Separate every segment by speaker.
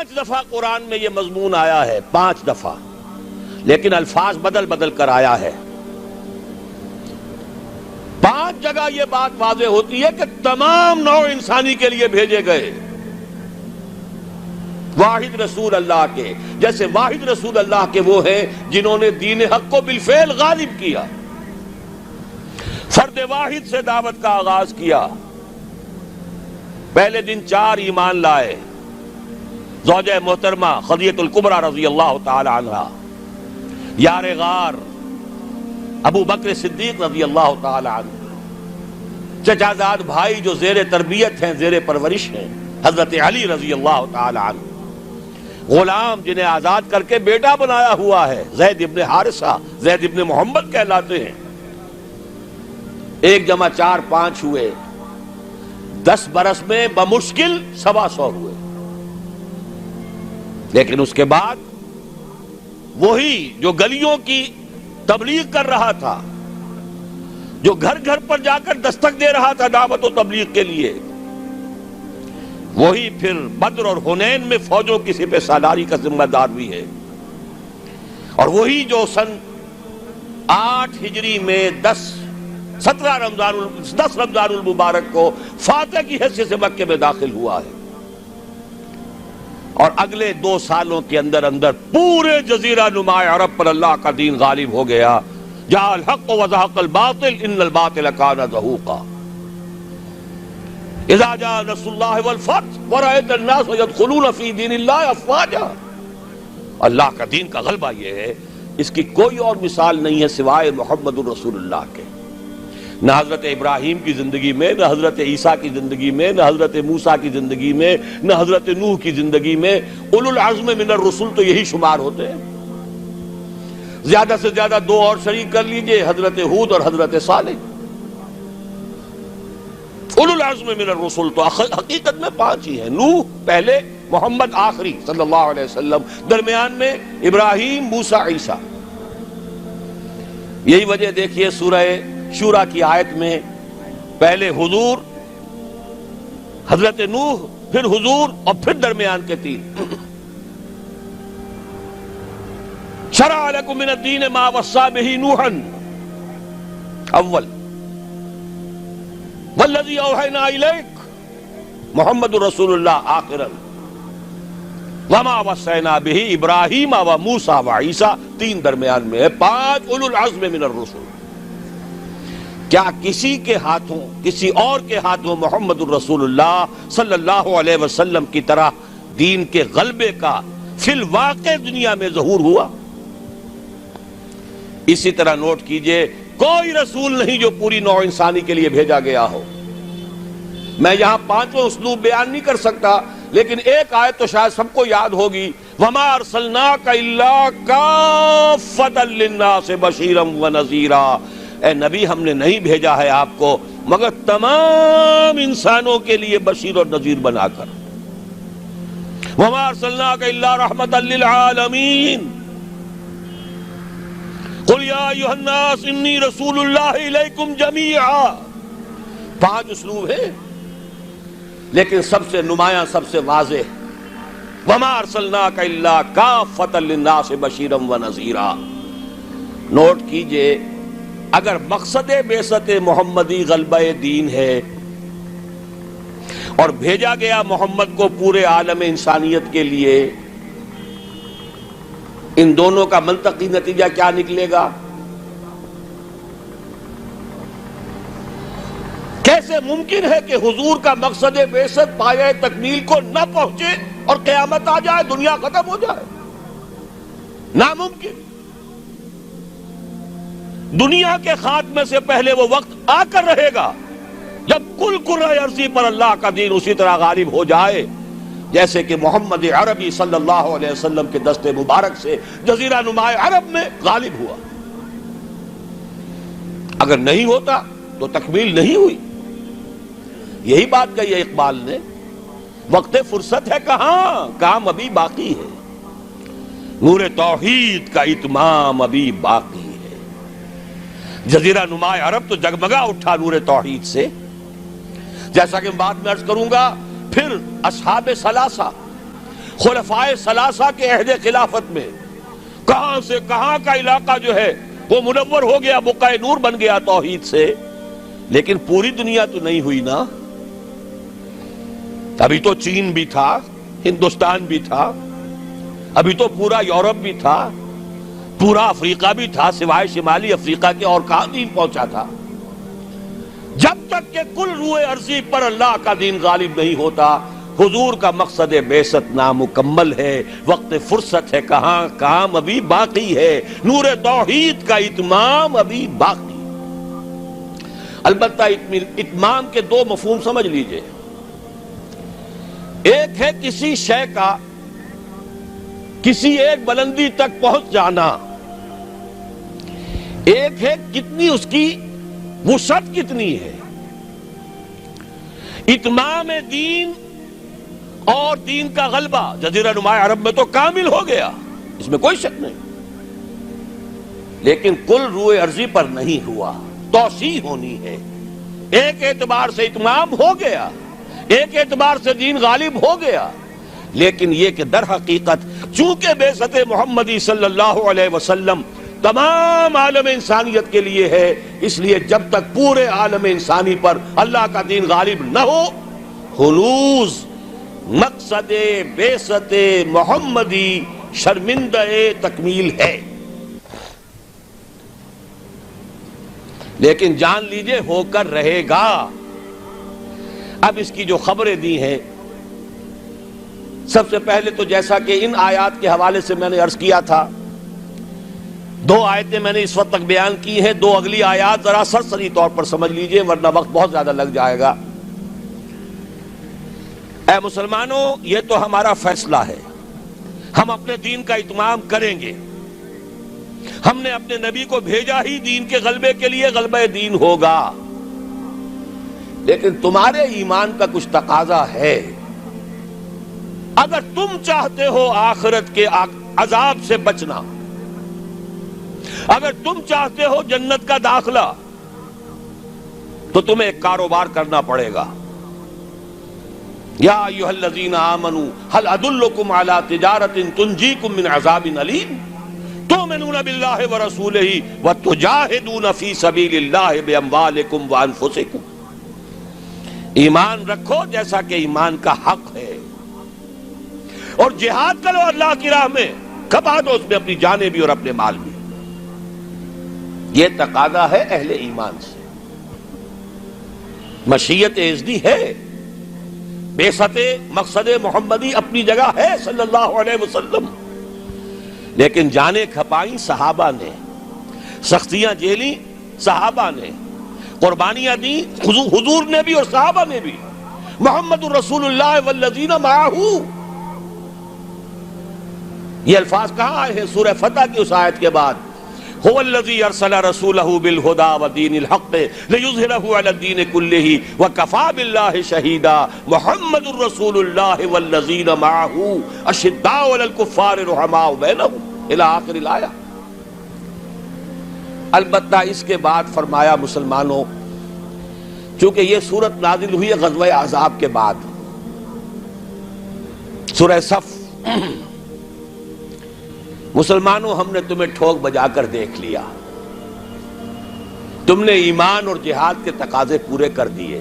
Speaker 1: 5 دفعہ قرآن میں یہ مضمون آیا ہے، 5 دفعہ، لیکن الفاظ بدل بدل کر آیا ہے۔ 5 جگہ یہ بات واضح ہوتی ہے کہ تمام نوع انسانی کے لیے بھیجے گئے، واحد رسول اللہ کے، جیسے واحد رسول اللہ کے وہ ہیں جنہوں نے دین حق کو بالفعل غالب کیا، فرد واحد سے دعوت کا آغاز کیا۔ پہلے دن 4 ایمان لائے، زوجہ محترمہ خدیجہ الکبریٰ رضی اللہ تعالی عنہ، یار غار ابو بکر صدیق رضی اللہ تعالی عنہ، چچا زاد بھائی جو زیر تربیت ہیں، زیر پرورش ہیں، حضرت علی رضی اللہ تعالی عنہ، غلام جنہیں آزاد کر کے بیٹا بنایا ہوا ہے، زید ابن حارثہ، زید ابن محمد کہلاتے ہیں۔ 1 جمع 4 5 ہوئے، 10 برس میں بمشکل 125 ہوئے، لیکن اس کے بعد وہی جو گلیوں کی تبلیغ کر رہا تھا، جو گھر گھر پر جا کر دستک دے رہا تھا دعوت و تبلیغ کے لیے، وہی پھر بدر اور حنین میں فوجوں کی سپہ سالاری کا ذمہ دار بھی ہے، اور وہی جو سن 8 ہجری میں 10 رمضان المبارک کو فاتح کی حیثیت سے مکے میں داخل ہوا ہے، اور اگلے 2 سالوں کے اندر اندر پورے جزیرہ نما عرب پر اللہ کا دین غالب ہو گیا۔ جاء الحق وزهق الباطل ان الباطل كان زهوقا اذا جاء نصر الله والفتح ورأيت الناس يدخلون في دين الله افواجا۔ اللہ کا دین کا غلبہ یہ ہے، اس کی کوئی اور مثال نہیں ہے سوائے محمد الرسول اللہ کے۔ نہ حضرت ابراہیم کی زندگی میں، نہ حضرت عیسیٰ کی زندگی میں، نہ حضرت موسیٰ کی زندگی میں، نہ حضرت نوح کی زندگی میں۔ اولو العزم من الرسل تو یہی شمار ہوتے ہیں، زیادہ سے زیادہ 2 اور شریک کر لیجئے، حضرت ہود اور حضرت صالح۔ اولو العزم من الرسل تو حقیقت میں 5 ہی ہیں، نوح پہلے، محمد آخری صلی اللہ علیہ وسلم، درمیان میں ابراہیم، موسیٰ، عیسیٰ۔ یہی وجہ دیکھیے سورہ شورا کی آیت میں پہلے حضور، حضرت نوح، پھر حضور، اور پھر درمیان کے 3۔ شرع لکم من الدین ما وصی بہ نوحا اول والذی اوحینا الیک محمد رسول اللہ آخرا وما وصینا بہ ابراہیم و موسیٰ و عیسیٰ، 3 درمیان میں ہے، 5 اولو العزم من الرسل۔ کیا کسی کے ہاتھوں، کسی اور کے ہاتھوں محمد الرسول اللہ صلی اللہ علیہ وسلم کی طرح دین کے غلبے کا فی الواقع دنیا میں ظہور ہوا؟ اسی طرح نوٹ کیجئے، کوئی رسول نہیں جو پوری نوع انسانی کے لیے بھیجا گیا ہو۔ میں یہاں 5واں اسلوب بیان نہیں کر سکتا، لیکن ایک آیت تو شاید سب کو یاد ہوگی، وَمَا أَرْسَلْنَاكَ إِلَّا كَافَّةً لِلنَّاسِ بَشِيرًا وَنَذِيرًا۔ اے نبی، ہم نے نہیں بھیجا ہے آپ کو مگر تمام انسانوں کے لیے بشیر اور نذیر بنا کر۔ وَمَا أَرْسَلْنَاكَ إِلَّا رَحْمَةً لِلْعَالَمِينَ قُلْ يَا أَيُّهَا النَّاسُ إِنِّي رَسُولُ اللَّهِ إِلَيْكُمْ جَمِيعًا۔ 5 اسلوب ہیں، لیکن سب سے نمایاں، سب سے واضح، وَمَا أَرْسَلْنَاكَ إِلَّا كَافَّةً لِلنَّاسِ بَشِيرًا وَنَذِيرًا۔ نوٹ کیجئے، اگر مقصد بعثت محمدی غلبہ دین ہے اور بھیجا گیا محمد کو پورے عالم انسانیت کے لیے، ان دونوں کا منطقی نتیجہ کیا نکلے گا؟ کیسے ممکن ہے کہ حضور کا مقصد بعثت پایہ تکمیل کو نہ پہنچے اور قیامت آ جائے، دنیا ختم ہو جائے؟ ناممکن۔ دنیا کے خاتمے سے پہلے وہ وقت آ کر رہے گا جب کل کرۂ ارضی پر اللہ کا دین اسی طرح غالب ہو جائے جیسے کہ محمد عربی صلی اللہ علیہ وسلم کے دست مبارک سے جزیرہ نما عرب میں غالب ہوا۔ اگر نہیں ہوتا تو تکمیل نہیں ہوئی۔ یہی بات کہی ہے اقبال نے، وقت فرصت ہے کہاں، کام ابھی باقی ہے، نور توحید کا اتمام ابھی باقی ہے۔ جزیرہ نما عرب تو جگمگا اٹھا نور توحید سے، جیسا کہ بعد میں عرض کروں گا۔ پھر اصحاب ثلاثہ خلفائے ثلاثہ کے عہد خلافت میں کہاں سے کہاں کا علاقہ جو ہے وہ منور ہو گیا، بقعہ نور بن گیا توحید سے، لیکن پوری دنیا تو نہیں ہوئی نا۔ ابھی تو چین بھی تھا، ہندوستان بھی تھا، ابھی تو پورا یورپ بھی تھا، پورا افریقہ بھی تھا، سوائے شمالی افریقہ کے اور کہاں دین پہنچا تھا؟ جب تک کہ کل روئے ارضی پر اللہ کا دین غالب نہیں ہوتا، حضور کا مقصد بعثت نامکمل ہے، وقت فرصت ہے کہاں، کام ابھی باقی ہے، نور توحید کا اتمام ابھی باقی۔ البتہ اتمام کے دو مفہوم سمجھ لیجئے، ایک ہے کسی شے کا کسی ایک بلندی تک پہنچ جانا، ایک ہے کتنی اس کی وسعت کتنی ہے۔ اتمام دین اور دین کا غلبہ جزیرہ نما عرب میں تو کامل ہو گیا، اس میں کوئی شک نہیں، لیکن کل روئے ارضی پر نہیں ہوا، توسیع ہونی ہے۔ ایک اعتبار سے اتمام ہو گیا، ایک اعتبار سے دین غالب ہو گیا، لیکن یہ کہ در حقیقت چونکہ بعثت محمدی صلی اللہ علیہ وسلم تمام عالم انسانیت کے لیے ہے، اس لیے جب تک پورے عالم انسانی پر اللہ کا دین غالب نہ ہو، ہنوز مقصد بعثت محمدی شرمندہ تکمیل ہے۔ لیکن جان لیجئے ہو کر رہے گا۔ اب اس کی جو خبریں دی ہیں، سب سے پہلے تو جیسا کہ ان آیات کے حوالے سے میں نے عرض کیا تھا، دو آیتیں میں نے اس وقت تک بیان کی ہیں، دو اگلی آیات ذرا سرسری طور پر سمجھ لیجئے ورنہ وقت بہت زیادہ لگ جائے گا۔ اے مسلمانوں، یہ تو ہمارا فیصلہ ہے، ہم اپنے دین کا اتمام کریں گے، ہم نے اپنے نبی کو بھیجا ہی دین کے غلبے کے لیے، غلبہ دین ہوگا، لیکن تمہارے ایمان کا کچھ تقاضا ہے۔ اگر تم چاہتے ہو آخرت کے عذاب سے بچنا، اگر تم چاہتے ہو جنت کا داخلہ، تو تمہیں ایک کاروبار کرنا پڑے گا۔ یا ایھا الذین آمنوا هل ادلکم علی تجارۃ تنجیکم من عذاب علیم تؤمنون باللہ ورسولہ وتجاہدون فی سبیل اللہ باموالکم وانفسکم۔ ایمان رکھو جیسا کہ ایمان کا حق ہے، اور جہاد کرو اللہ کی راہ میں، کھپا دو اس میں اپنی جانیں بھی اور اپنے مال بھی۔ یہ تقاضا ہے اہل ایمان سے۔ مشیت اذنی ہے، بعثت مقصد محمدی اپنی جگہ ہے صلی اللہ علیہ وسلم، لیکن جانیں کھپائیں صحابہ نے، سختیاں جھیلی صحابہ نے، قربانیاں دی حضور نے بھی اور صحابہ نے بھی۔ محمد الرسول اللہ والذین معہ، یہ الفاظ کہاں آئے ہیں؟ سورہ فتح کی اس آیت کے بعد، هو الذی ارسل رسولہ بالہدی ودین الحق لیظہرہ علی الدین کلہ وکفی باللہ شہیدا محمد الرسول اللہ والذین معہ اشداء علی الکفار رحماء بینہم الی آخر الآیہ۔ البتہ اس کے بعد فرمایا مسلمانوں، چونکہ یہ سورت نازل ہوئی ہے غزوہ احزاب کے بعد، سورہ صف، مسلمانوں ہم نے تمہیں ٹھوک بجا کر دیکھ لیا، تم نے ایمان اور جہاد کے تقاضے پورے کر دیے،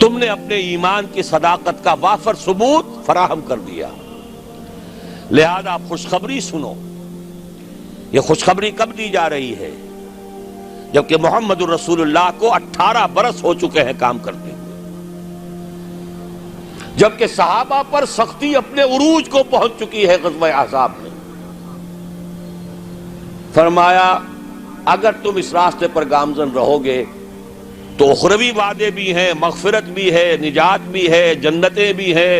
Speaker 1: تم نے اپنے ایمان کی صداقت کا وافر ثبوت فراہم کر دیا، لہذا خوشخبری سنو۔ یہ خوشخبری کب دی جا رہی ہے؟ جبکہ محمد الرسول اللہ کو 18 برس ہو چکے ہیں کام کرتے ہیں، جبکہ صحابہ پر سختی اپنے عروج کو پہنچ چکی ہے غزوہ احزاب میں۔ فرمایا اگر تم اس راستے پر گامزن رہو گے تو اخروی وعدے بھی ہیں، مغفرت بھی ہے، نجات بھی ہے، جنتیں بھی ہیں،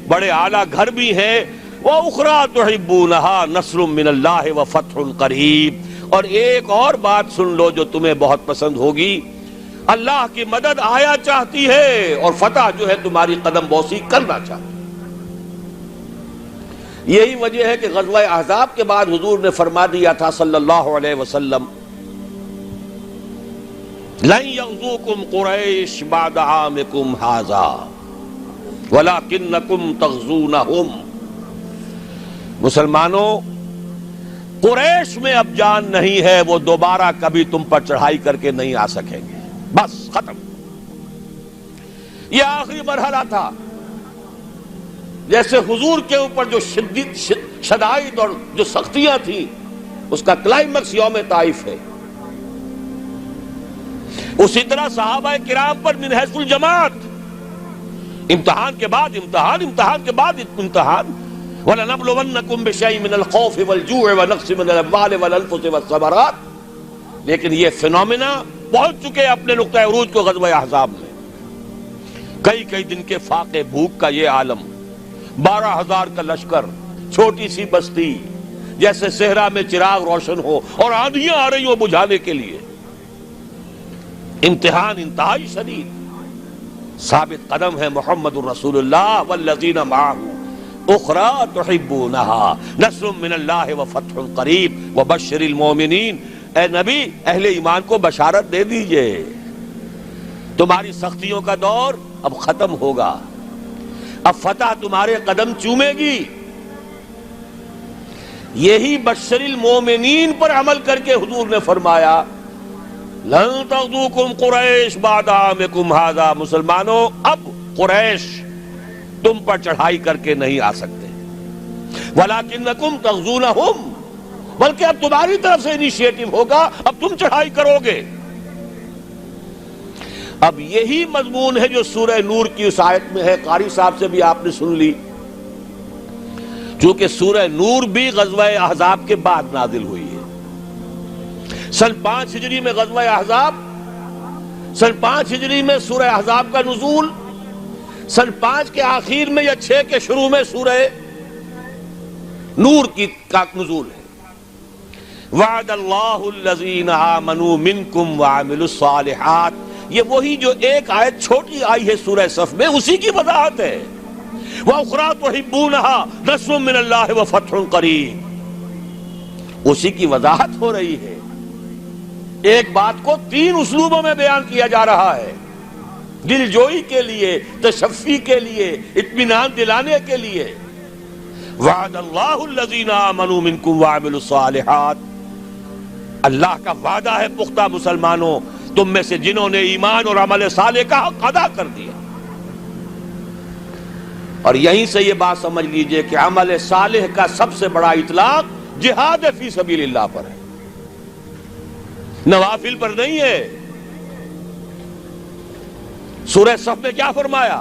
Speaker 1: بڑے اعلیٰ گھر بھی ہیں، وَأُخْرَىٰ تُحِبُّونَهَا نَصْرٌ مِّنَ اللَّهِ وَفَتْحٌ قَرِيبٌ، اور ایک اور بات سن لو جو تمہیں بہت پسند ہوگی، اللہ کی مدد آیا چاہتی ہے اور فتح جو ہے تمہاری قدم بوسی کرنا چاہتی ہے۔ یہی وجہ ہے کہ غزوہ احزاب کے بعد حضور نے فرما دیا تھا صلی اللہ علیہ وسلم، لَن يَغْزُوكُمْ قُرَيْشٌ بَعْدَ عَامِكُمْ هَٰذَا، وَلَكِنَّكُمْ تَغْزُونَهُمْ. مسلمانوں، قریش میں اب جان نہیں ہے، وہ دوبارہ کبھی تم پر چڑھائی کر کے نہیں آ سکیں گے. بس ختم. یہ آخری مرحلہ تھا. جیسے حضور کے اوپر جو شدائد اور جو سختیاں تھیں، اس کا کلائمیکس یوم طائف ہے، اسی طرح صحابہ کرام پر من حیث الجماعت امتحان کے بعد امتحان، امتحان کے بعد امتحان. وَلَنَبْلُوَنَّكُمْ بِشَيْءٍ مِّنَ الْخَوْفِ وَالْجُوعِ وَنَقْصٍ مِّنَ الْأَمْوَالِ وَالْأَنفُسِ وَالثَّمَرَاتِ. لیکن یہ فینومینا پہنچ چکے اپنے نقطہ عروج کو غزوہ احزاب میں. کئی دن کے فاقے بھوک کا یہ عالم، 12,000 کا لشکر، چھوٹی سی بستی، جیسے صحرا میں چراغ روشن ہو اور آندھیاں آ رہی ہوں بجھانے کے لیے. امتحان انتہائی شدید. ثابت قدم ہے محمد الرسول اللہ والذین معہ اخری تحبونها نصر من اللہ وفتح قریب وبشر المؤمنین. اے نبی، اہل ایمان کو بشارت دے دیجئے، تمہاری سختیوں کا دور اب ختم ہوگا، اب فتح تمہارے قدم چومے گی. یہی بشر المؤمنین پر عمل کر کے حضور نے فرمایا لن تغزوکم قریش بعد عامکم ھذا. مسلمانوں، اب قریش تم پر چڑھائی کر کے نہیں آ سکتے. وَلَكِنَّكُمْ تَغْزُونَهُمْ، بلکہ اب تمہاری طرف سے انیشیٹو ہوگا، اب تم چڑھائی کرو گے. اب یہی مضمون ہے جو سورہ نور کی اس آیت میں ہے. قاری صاحب سے بھی آپ نے سن لی، چونکہ سورہ نور بھی غزوہ احزاب کے بعد نازل ہوئی ہے. سن 5 ہجری میں غزوہ احزاب، سن 5 ہجری میں سورہ احزاب کا نزول، سن 5 کے آخر میں یا 6 کے شروع میں سورہ نور کا نزول ہے. وعد اللہ الذین آمنوا منکم وعملوا الصالحات. یہ وہی جو ایک آیت چھوٹی آئی ہے سورہ صف میں، اسی کی وضاحت ہے. وَأُخْرَىٰ تُحِبُّونَهَا نَصْرٌ مِّنَ اللَّهِ وَفَتْحٌ قَرِيبٌ. اسی کی وضاحت ہو رہی ہے. ایک بات کو 3 اسلوبوں میں بیان کیا جا رہا ہے، دل جوئی کے لیے، تشفی کے لیے، اطمینان دلانے کے لیے. وعد اللہ الذین آمنوا منکم وعملوا الصالحات. اللہ کا وعدہ ہے پختہ مسلمانوں، تم میں سے جنہوں نے ایمان اور عمل صالح کا حق ادا کر دیا. اور یہیں سے یہ بات سمجھ لیجئے کہ عمل صالح کا سب سے بڑا اطلاق جہاد فی سبیل اللہ پر ہے، نوافل پر نہیں ہے. سورہ صف میں کیا فرمایا؟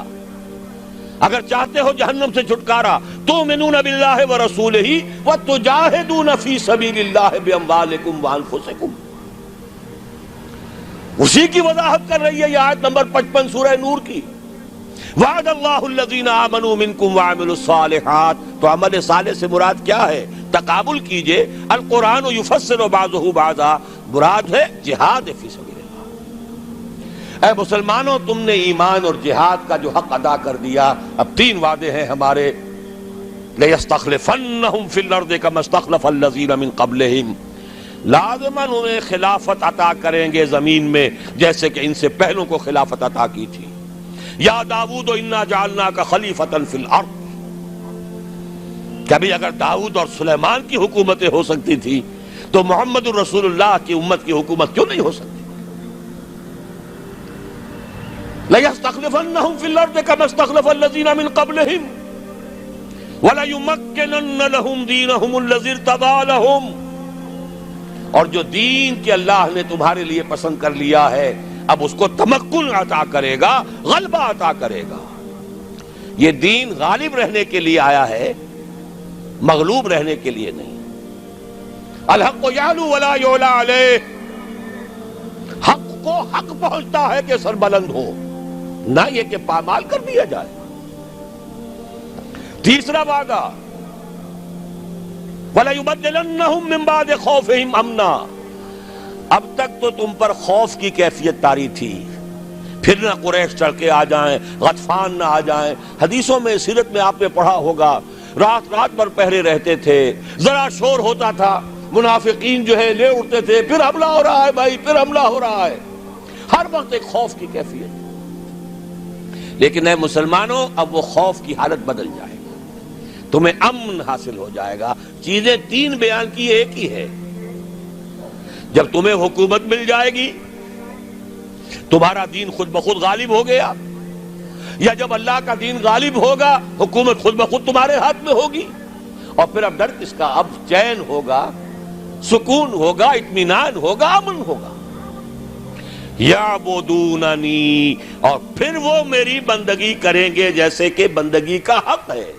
Speaker 1: اگر چاہتے ہو جہنم سے چھٹکارا تؤمنون باللہ ورسولہ وتجاہدون فی سبیل اللہ باموالکم وانفسکم. اسی کی وضاحت کر رہی ہے یہ آیت نمبر 55 سورہ نور کی. وعد اللہ الذین آمنوا منکم وعملوا الصالحات. تو عمل صالح سے مراد کیا ہے؟ تقابل کیجئے، القرآن یفسر بعضہ بعضا، مراد ہے جہاد فی سبیل اللہ. اے مسلمانوں، تم نے ایمان اور جہاد کا جو حق ادا کر دیا. اب 3 وعدے ہیں ہمارے. لَيَسْتَخْلِفَنَّهُمْ فِي الْأَرْضِ كَمَا اسْتَخْلَفَ الَّذِينَ مِن قَبْلِهِمْ. لازماً انہیں خلافت عطا کریں گے زمین میں جیسے کہ ان سے پہلوں کو خلافت عطا کی تھی. یا داؤد انا جعلناک خلیفۃ فی الارض. کبھی اگر داؤد اور سلیمان کی حکومتیں ہو سکتی تھی تو محمد الرسول اللہ کی امت کی حکومت کیوں نہیں ہو سکتی؟ لَيَسْتَخْلِفَنَّهُمْ فِي الْأَرْضِ كَمَا اسْتَخْلَفَ الَّذِينَ مِن قَبْلِهِمْ وَلَيُمَكِّنَنَّ لَهُمْ دِينَهُمُ الَّذِي ارْتَضَىٰ لَهُمْ. اور جو دین کہ اللہ نے تمہارے لیے پسند کر لیا ہے، اب اس کو تمکن عطا کرے گا، غلبہ عطا کرے گا. یہ دین غالب رہنے کے لیے آیا ہے، مغلوب رہنے کے لیے نہیں. الحق یعلو ولا یعلی علیہ. حق کو حق پہنچتا ہے کہ سر بلند ہو، نہ یہ کہ پامال کر دیا جائے. تیسرا وعدہ وَلَيُبَدِّلَنَّهُمْ مِن بَعْدِ خَوْفِهِمْ أَمْنًا. اب تک تو تم پر خوف کی کیفیت طاری تھی، پھر نہ قریش چڑھ کے آ جائیں، غطفان نہ آ جائیں. حدیثوں میں، سیرت میں آپ نے پڑھا ہوگا، رات رات بھر پہرے رہتے تھے. ذرا شور ہوتا تھا منافقین جو ہے لے اٹھتے تھے، پھر حملہ ہو رہا ہے بھائی، پھر حملہ ہو رہا ہے. ہر وقت ایک خوف کی کیفیت. لیکن اے مسلمانوں اب وہ خوف کی حالت بدل جائے گی، تمہیں امن حاصل ہو جائے گا۔ چیزیں تین بیان کی ایک ہی ہے، جب تمہیں حکومت مل جائے گی، تمہارا دین خود بخود غالب ہو گیا، یا جب اللہ کا دین غالب ہوگا حکومت خود بخود تمہارے ہاتھ میں ہوگی، اور پھر اب ڈر کس کا؟ اب چین ہوگا، سکون ہوگا، اطمینان ہوگا، امن ہوگا۔ یعبدوننی، اور پھر وہ میری بندگی کریں گے جیسے کہ بندگی کا حق ہے۔